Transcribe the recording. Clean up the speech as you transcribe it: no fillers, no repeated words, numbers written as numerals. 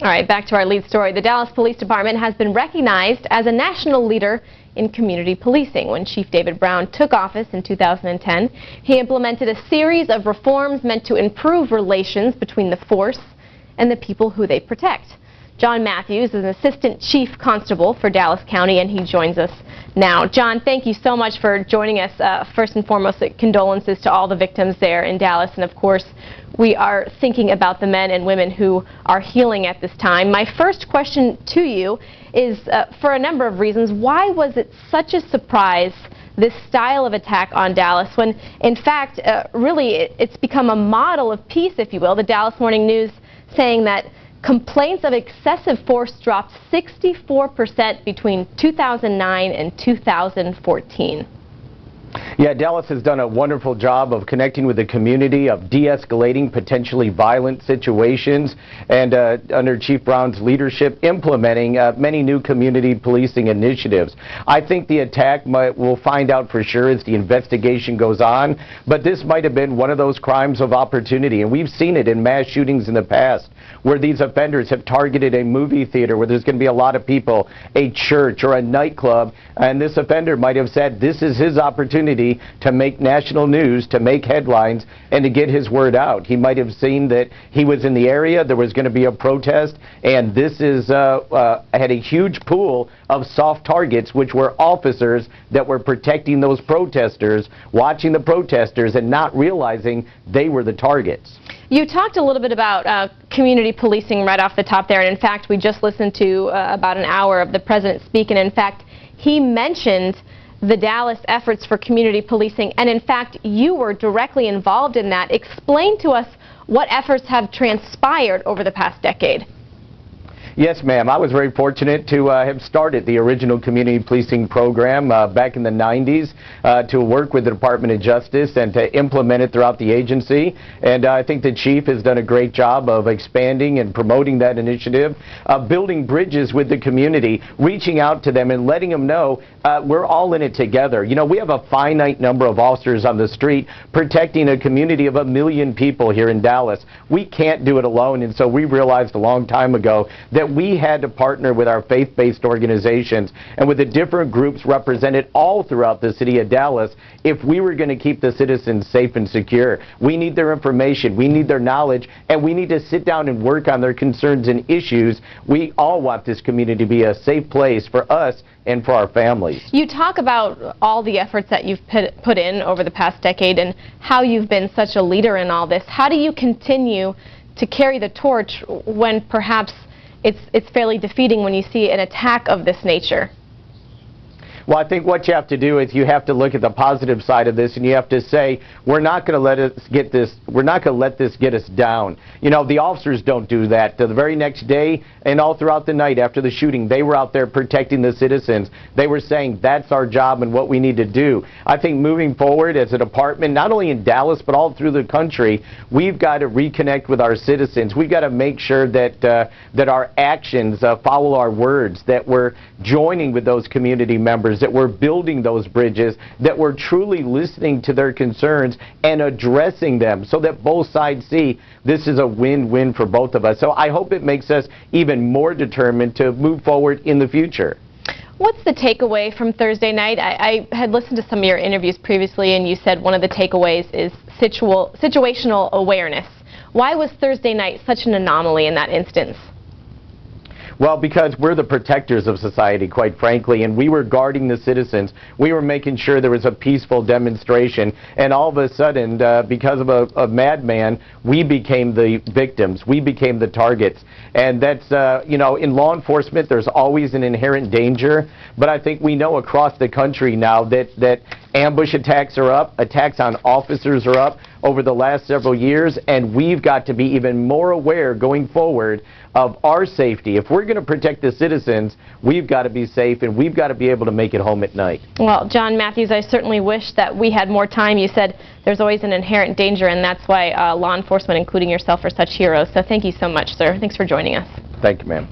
All right, back to our lead story. The Dallas Police Department has been recognized as a national leader in community policing. When Chief David Brown took office in 2010, he implemented a series of reforms meant to improve relations between the force and the people who they protect. John Matthews is an assistant chief constable for Dallas County, and he joins us now. John, thank you so much for joining us. First and foremost, condolences to all the victims there in Dallas, and of course, we are thinking about the men and women who are healing at this time. My first question to you is, for a number of reasons, why was it such a surprise, this style of attack on Dallas, when in fact, really, it's become a model of peace, if you will? The Dallas Morning News saying that complaints of excessive force dropped 64% between 2009 and 2014. Yeah, Dallas has done a wonderful job of connecting with the community, of de-escalating potentially violent situations, and under Chief Brown's leadership, implementing many new community policing initiatives. I think the attack we'll find out for sure as the investigation goes on, but this might have been one of those crimes of opportunity, and we've seen it in mass shootings in the past, where these offenders have targeted a movie theater where there's going to be a lot of people, a church or a nightclub, and this offender might have said this is his opportunity to make national news, to make headlines, and to get his word out. He might have seen that he was in the area, there was going to be a protest, and this is had a huge pool of soft targets, which were officers that were protecting those protesters, watching the protesters, and not realizing they were the targets. You talked a little bit about community policing right off the top there, and in fact, we just listened to about an hour of the president speak, and in fact, he mentioned the Dallas efforts for community policing, and in fact, you were directly involved in that. Explain to us what efforts have transpired over the past decade. Yes, ma'am. I was very fortunate to have started the original community policing program back in the 90s to work with the Department of Justice and to implement it throughout the agency. And I think the chief has done a great job of expanding and promoting that initiative, building bridges with the community, reaching out to them and letting them know we're all in it together. You know, we have a finite number of officers on the street protecting a community of 1 million people here in Dallas. We can't do it alone, and so we realized a long time ago that we had to partner with our faith-based organizations and with the different groups represented all throughout the city of Dallas if we were going to keep the citizens safe and secure. We need their information, we need their knowledge, and we need to sit down and work on their concerns and issues. We all want this community to be a safe place for us and for our families. You talk about all the efforts that you've put in over the past decade and how you've been such a leader in all this. How do you continue to carry the torch when perhaps it's fairly defeating when you see an attack of this nature? Well, I think what you have to do is you have to look at the positive side of this, and you have to say, we're not going to let this get us down. You know, the officers don't do that. The very next day and all throughout the night after the shooting, they were out there protecting the citizens. They were saying that's our job and what we need to do. I think moving forward as a department, not only in Dallas but all through the country, we've got to reconnect with our citizens. We've got to make sure that that our actions follow our words, that we're joining with those community members, that we're building those bridges, that we're truly listening to their concerns and addressing them so that both sides see this is a win-win for both of us. So I hope it makes us even more determined to move forward in the future. What's the takeaway from Thursday night? I had listened to some of your interviews previously, and you said one of the takeaways is situational awareness. Why was Thursday night such an anomaly in that instance? Well, because we're the protectors of society, quite frankly, and we were guarding the citizens. We were making sure there was a peaceful demonstration, and all of a sudden, because of a madman, we became the victims. We became the targets. And that's, you know, in law enforcement, there's always an inherent danger, but I think we know across the country now that ambush attacks are up, attacks on officers are up over the last several years, and we've got to be even more aware going forward of our safety. If we're going to protect the citizens, we've got to be safe, and we've got to be able to make it home at night. Well, John Matthews, I certainly wish that we had more time. You said there's always an inherent danger, and that's why law enforcement, including yourself, are such heroes. So thank you so much, sir. Thanks for joining us. Thank you, ma'am.